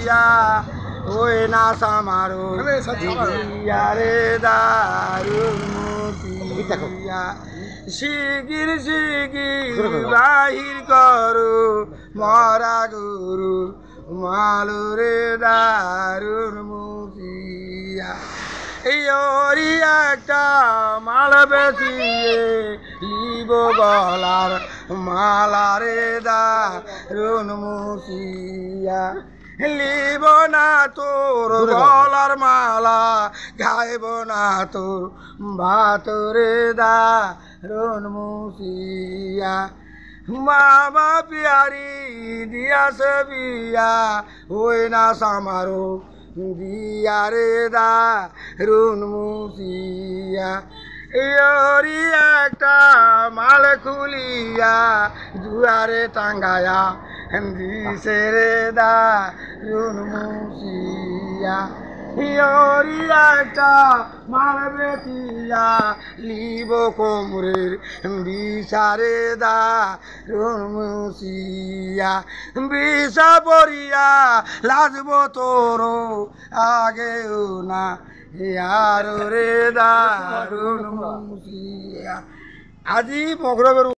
পড়িয়া ওই না সামারো রে দারুণ মুতিয়া শিগির শিগির বাহির করো মরা গুরু মালু রে দারুণ মুতিয়া ওরি একটা মাল বেচিয়ে লিব গলার মালা রে দারুণ মুতিয়া লিব না তোর গলার মালা গাইব না তোর ভাতরে দারুণ মুতিয়া মামা পিয়ারি দিয়াছে বিয়া ওই না সামারো দিয়া রে দারুণ মুতিয়া ওরি একটা মাল খুলিয়া দুয়ারে টাঙ্গায়া দিছে রে দারুণ মুতিয়া ওরি একটা মাল বেচিয়া লিব কোমরের বিষারে দারুণ মুতিয়া বিষা পড়িয়া লাজব তোর আগেও না আর রে দারুণ মুতিয়া আজি মগর